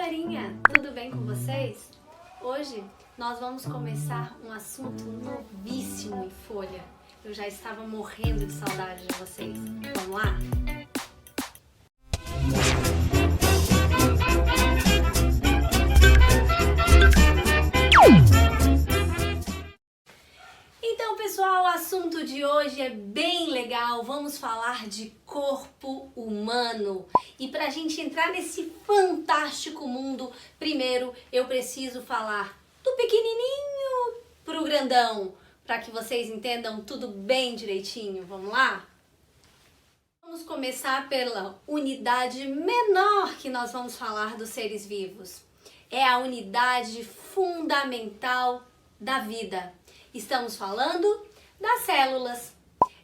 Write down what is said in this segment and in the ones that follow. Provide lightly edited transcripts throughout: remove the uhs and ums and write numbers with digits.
galerinha, tudo bem com vocês? Hoje nós vamos começar um assunto novíssimo em Folha. Eu já estava morrendo de saudade de vocês. Vamos lá? Então, pessoal, o assunto de hoje é bem legal. Vamos falar de corpo humano. E para a gente entrar nesse fantástico mundo, primeiro eu preciso falar do pequenininho pro grandão, para que vocês entendam tudo bem direitinho. Vamos lá? Vamos começar pela unidade menor que nós vamos falar dos seres vivos. É a unidade fundamental da vida. Estamos falando das células.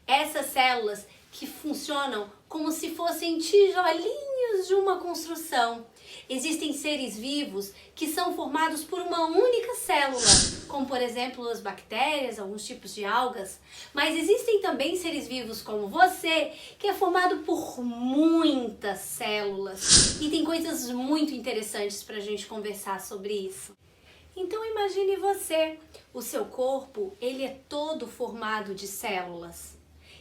Essas células que funcionam como se fossem tijolinhos de uma construção. Existem seres vivos que são formados por uma única célula, como por exemplo as bactérias, alguns tipos de algas. Mas existem também seres vivos como você, que é formado por muitas células. E tem coisas muito interessantes para a gente conversar sobre isso. Então imagine você, o seu corpo, ele é todo formado de células.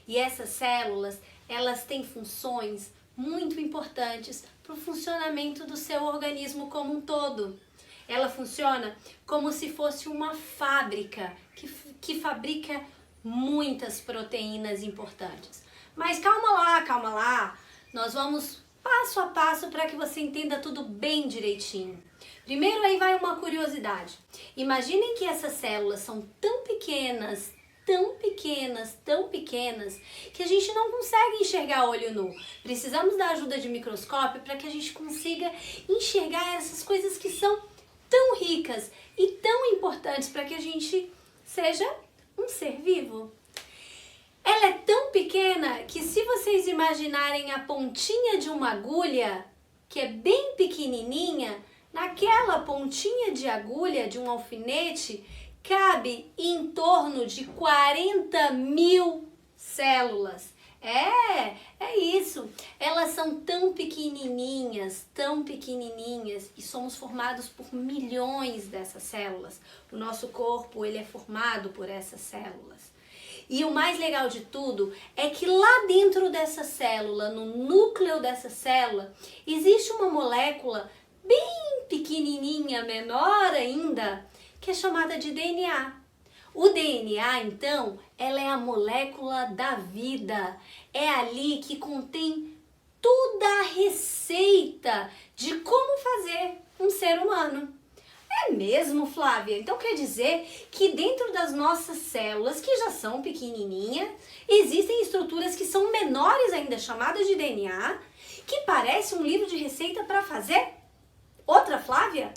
E essas células, elas têm funções muito importantes para o funcionamento do seu organismo como um todo. Ela funciona como se fosse uma fábrica que fabrica muitas proteínas importantes. Mas calma lá, nós vamos passo a passo para que você entenda tudo bem direitinho. Primeiro aí vai uma curiosidade. Imaginem que essas células são tão pequenas, que a gente não consegue enxergar a olho nu. Precisamos da ajuda de microscópio para que a gente consiga enxergar essas coisas que são tão ricas e tão importantes para que a gente seja um ser vivo. Ela é tão pequena que se vocês imaginarem a pontinha de uma agulha, que é bem pequenininha, naquela pontinha de agulha de um alfinete, cabe em torno de 40.000 células. É isso. Elas são tão pequenininhas, e somos formados por milhões dessas células. O nosso corpo, ele é formado por essas células. E o mais legal de tudo é que lá dentro dessa célula, no núcleo dessa célula, existe uma molécula bem pequenininha, menor ainda, que é chamada de DNA. O DNA, então, ela é a molécula da vida. É ali que contém toda a receita de como fazer um ser humano. É mesmo, Flávia? Então quer dizer que dentro das nossas células, que já são pequenininhas, existem estruturas que são menores ainda, chamadas de DNA, que parece um livro de receita para fazer outra Flávia?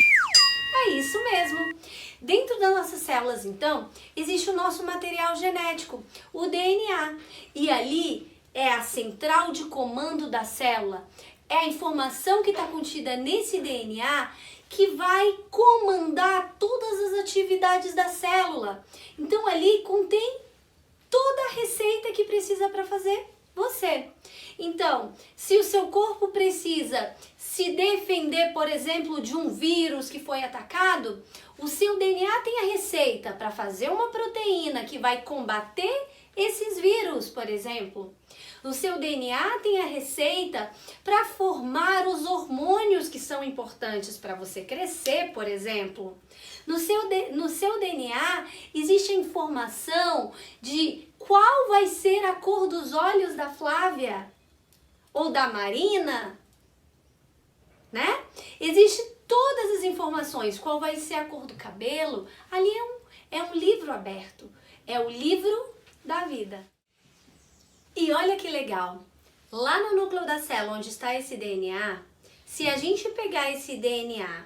É isso mesmo. Dentro das nossas células, então, existe o nosso material genético, o DNA. E ali é a central de comando da célula. É a informação que está contida nesse DNA que vai comandar todas as atividades da célula. Então ali contém toda a receita que precisa para fazer você. Então, se o seu corpo precisa se defender, por exemplo, de um vírus que foi atacado, o seu DNA tem a receita para fazer uma proteína que vai combater esses vírus, por exemplo. O seu DNA tem a receita para formar os hormônios que são importantes para você crescer, por exemplo. No seu DNA existe a informação de qual vai ser a cor dos olhos da Flávia ou da Marina, né? Existe todas as informações, qual vai ser a cor do cabelo. Ali é um livro aberto, é o livro da vida. E olha que legal, lá no núcleo da célula onde está esse DNA, se a gente pegar esse DNA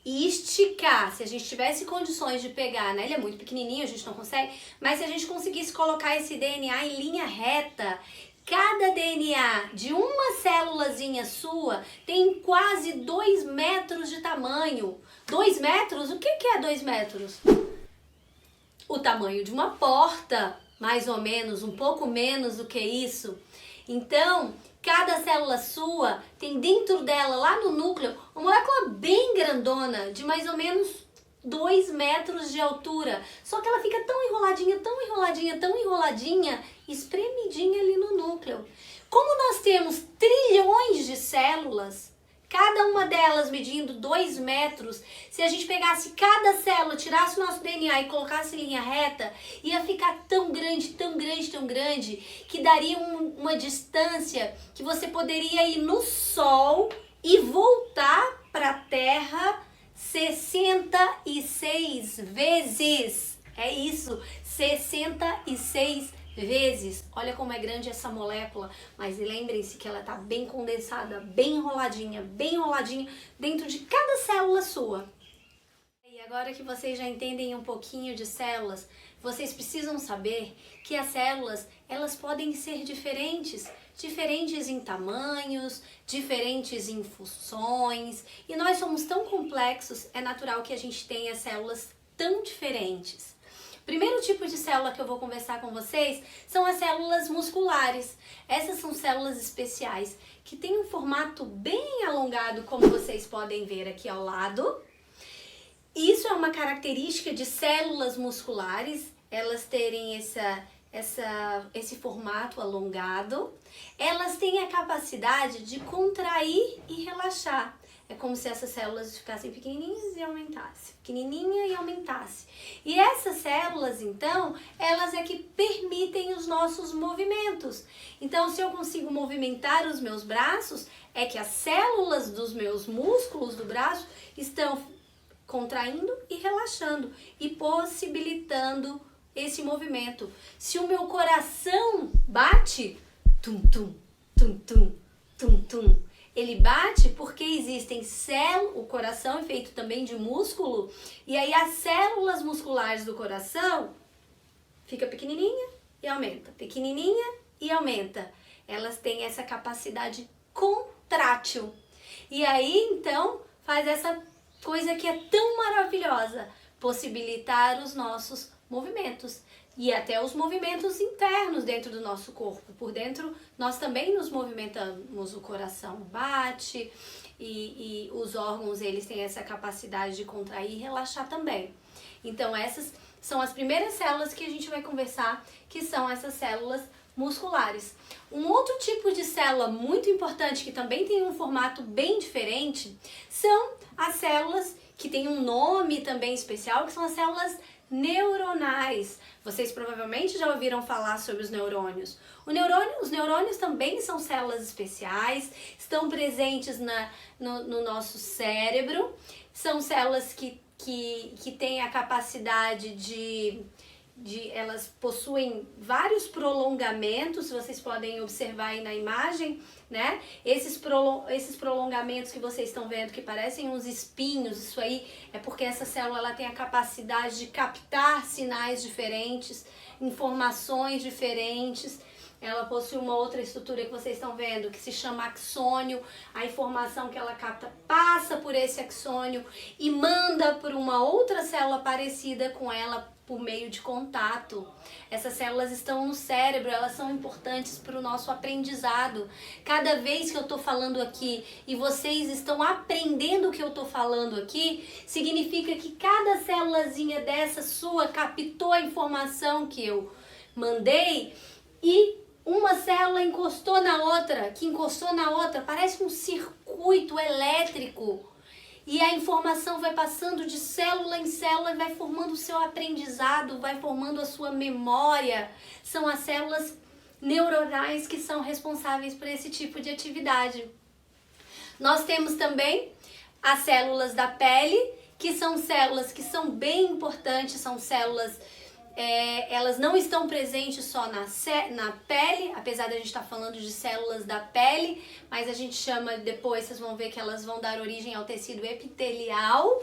e esticar, se a gente tivesse condições de pegar, né? Ele é muito pequenininho, a gente não consegue, mas se a gente conseguisse colocar esse DNA em linha reta, cada DNA de uma célulazinha sua tem quase 2 metros de tamanho. 2 metros? O que é 2 metros? O tamanho de uma porta, mais ou menos, um pouco menos do que isso. Então, cada célula sua tem dentro dela, lá no núcleo, uma molécula bem grande grandona, de mais ou menos 2 metros de altura. Só que ela fica tão enroladinha, tão enroladinha, tão enroladinha, espremidinha ali no núcleo. Como nós temos trilhões de células, cada uma delas medindo 2 metros, se a gente pegasse cada célula, tirasse o nosso DNA e colocasse em linha reta, ia ficar tão grande, tão grande, tão grande, que daria uma distância que você poderia ir no Sol e voltar para a Terra 66 vezes. É isso, 66 vezes. Olha como é grande essa molécula, mas lembrem-se que ela está bem condensada, bem enroladinha dentro de cada célula sua. E agora que vocês já entendem um pouquinho de células, vocês precisam saber que as células, elas podem ser diferentes em tamanhos, diferentes em funções, e nós somos tão complexos, é natural que a gente tenha células tão diferentes. Primeiro tipo de célula que eu vou conversar com vocês são as células musculares. Essas são células especiais que têm um formato bem alongado, como vocês podem ver aqui ao lado. Isso é uma característica de células musculares, elas terem esse formato alongado. Elas têm a capacidade de contrair e relaxar. É como se essas células ficassem pequenininhas e aumentassem, pequenininha e aumentasse. E essas células, então, elas é que permitem os nossos movimentos. Então, se eu consigo movimentar os meus braços, é que as células dos meus músculos do braço estão contraindo e relaxando e possibilitando esse movimento. Se o meu coração bate, tum tum, tum tum, tum tum, ele bate porque existem células, o coração é feito também de músculo, e aí as células musculares do coração fica pequenininha e aumenta, pequenininha e aumenta. Elas têm essa capacidade contrátil. E aí, então, faz essa coisa que é tão maravilhosa, possibilitar os nossos movimentos. E até os movimentos internos dentro do nosso corpo. Por dentro, nós também nos movimentamos, o coração bate e os órgãos, eles têm essa capacidade de contrair e relaxar também. Então, essas são as primeiras células que a gente vai conversar, que são essas células musculares. Um outro tipo de célula muito importante, que também tem um formato bem diferente, são as células que têm um nome também especial, que são as células neuronais. Vocês provavelmente já ouviram falar sobre os neurônios. Os neurônios também são células especiais, estão presentes no nosso cérebro, são células que têm a capacidade elas possuem vários prolongamentos, vocês podem observar aí na imagem, né? Esses prolongamentos que vocês estão vendo, que parecem uns espinhos, isso aí é porque essa célula ela tem a capacidade de captar sinais diferentes, informações diferentes. Ela possui uma outra estrutura que vocês estão vendo, que se chama axônio. A informação que ela capta passa por esse axônio e manda para uma outra célula parecida com ela por meio de contato. Essas células estão no cérebro, elas são importantes para o nosso aprendizado. Cada vez que eu estou falando aqui e vocês estão aprendendo o que eu estou falando aqui, significa que cada célulazinha dessa sua captou a informação que eu mandei e uma célula encostou na outra, que encostou na outra, parece um circuito elétrico. E a informação vai passando de célula em célula e vai formando o seu aprendizado, vai formando a sua memória. São as células neuronais que são responsáveis por esse tipo de atividade. Nós temos também as células da pele, que são células que são bem importantes, são células... elas não estão presentes só na pele, apesar de a gente estar falando de células da pele, mas a gente chama, depois vocês vão ver que elas vão dar origem ao tecido epitelial.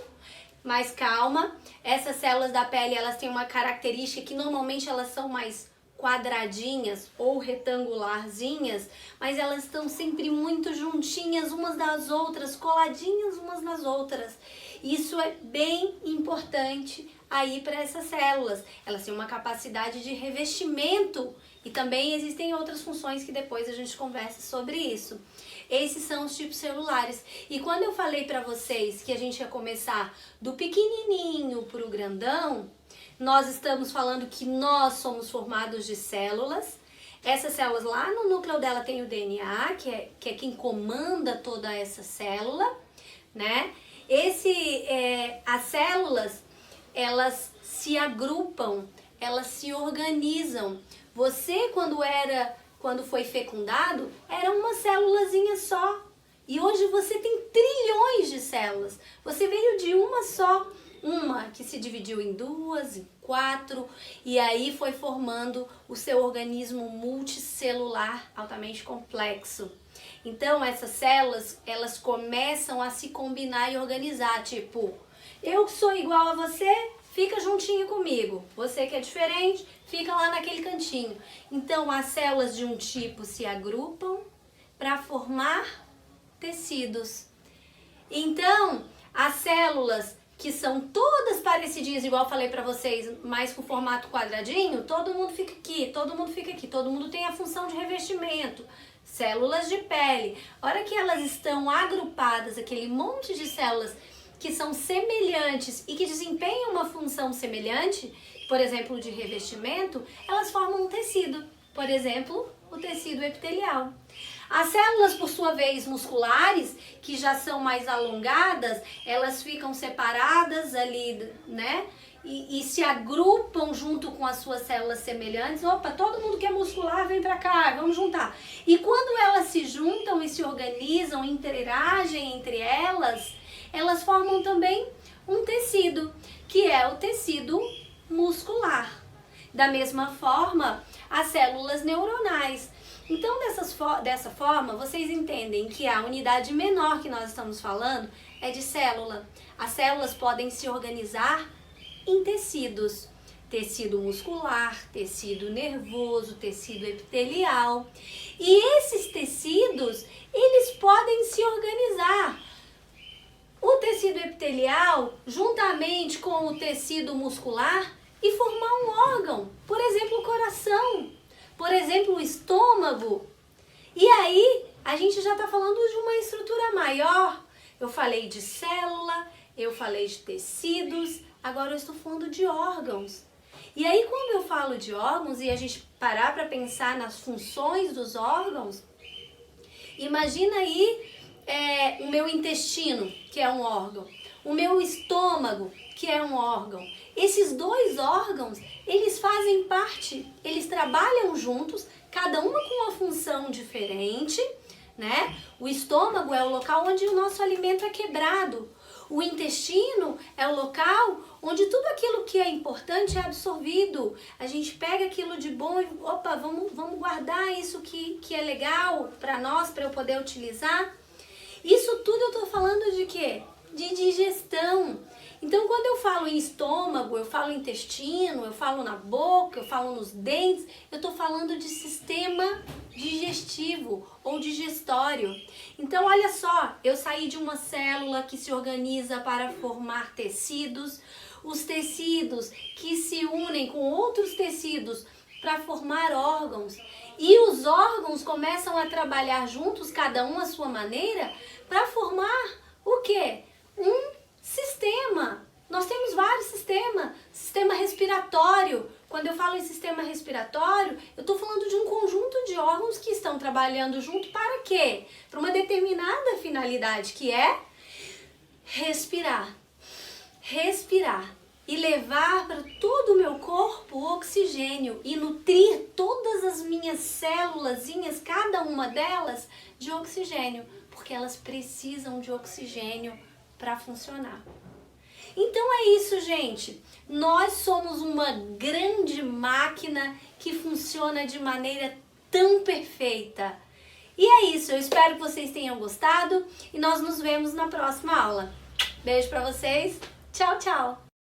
Mas calma, essas células da pele, elas têm uma característica que normalmente elas são mais quadradinhas ou retangularzinhas, mas elas estão sempre muito juntinhas umas das outras, coladinhas umas nas outras. Isso é bem importante aí para essas células. Elas têm uma capacidade de revestimento E também existem outras funções que depois a gente conversa sobre isso. Esses são os tipos celulares. E quando eu falei para vocês que a gente ia começar do pequenininho para o grandão, nós estamos falando que nós somos formados de células. Essas células lá no núcleo dela tem o DNA, que é quem comanda toda essa célula, né? As células, elas se agrupam, elas se organizam. Você, quando foi fecundado, era uma célulazinha só. E hoje você tem trilhões de células. Você veio de uma só. Uma que se dividiu em 2, em 4, e aí foi formando o seu organismo multicelular altamente complexo. Então essas células, elas começam a se combinar e organizar, tipo, eu que sou igual a você, fica juntinho comigo. Você que é diferente, fica lá naquele cantinho. Então as células de um tipo se agrupam para formar tecidos. Então as células que são todas parecidinhas, igual eu falei pra vocês, mas com formato quadradinho, todo mundo fica aqui, todo mundo fica aqui, todo mundo tem a função de revestimento. Células de pele. A hora que elas estão agrupadas, aquele monte de células que são semelhantes e que desempenham uma função semelhante, por exemplo, de revestimento, elas formam um tecido. Por exemplo, o tecido epitelial. As células, por sua vez, musculares, que já são mais alongadas, elas ficam separadas ali, né? E se agrupam junto com as suas células semelhantes. Opa, todo mundo que é muscular vem pra cá, vamos juntar. E quando elas se juntam e se organizam, interagem entre elas, elas formam também um tecido, que é o tecido muscular. Da mesma forma, as células neuronais. Então, dessa forma, vocês entendem que a unidade menor que nós estamos falando é de célula. As células podem se organizar em tecidos. Tecido muscular, tecido nervoso, tecido epitelial. E esses tecidos, eles podem se organizar. O tecido epitelial, juntamente com o tecido muscular, e formar um órgão. Por exemplo, o coração. Por exemplo, o estômago. E aí, a gente já está falando de uma estrutura maior. Eu falei de célula, eu falei de tecidos, agora eu estou falando de órgãos. E aí, quando eu falo de órgãos e a gente parar para pensar nas funções dos órgãos, imagina aí o meu intestino, que é um órgão, o meu estômago, que é um órgão. Esses dois órgãos, eles fazem parte, eles trabalham juntos, cada uma com uma função diferente, né? O estômago é o local onde o nosso alimento é quebrado. O intestino é o local onde tudo aquilo que é importante é absorvido. A gente pega aquilo de bom e, opa, vamos guardar isso que é legal para nós, para eu poder utilizar. Isso tudo eu tô falando de quê? De digestão. Então, quando eu falo em estômago, eu falo em intestino, eu falo na boca, eu falo nos dentes, eu estou falando de sistema digestivo ou digestório. Então, olha só, eu saí de uma célula que se organiza para formar tecidos, os tecidos que se unem com outros tecidos para formar órgãos. E os órgãos começam a trabalhar juntos, cada um à sua maneira, para formar o quê? Um sistema. Nós temos vários sistemas. Sistema respiratório. Quando eu falo em sistema respiratório, eu estou falando de um conjunto de órgãos que estão trabalhando junto para quê? Para uma determinada finalidade, que é respirar. Respirar. E levar para todo o meu corpo oxigênio e nutrir todas as minhas célulazinhas, cada uma delas, de oxigênio, porque elas precisam de oxigênio para funcionar. Então é isso, gente. Nós somos uma grande máquina que funciona de maneira tão perfeita. E é isso, eu espero que vocês tenham gostado e nós nos vemos na próxima aula. Beijo para vocês. Tchau, tchau.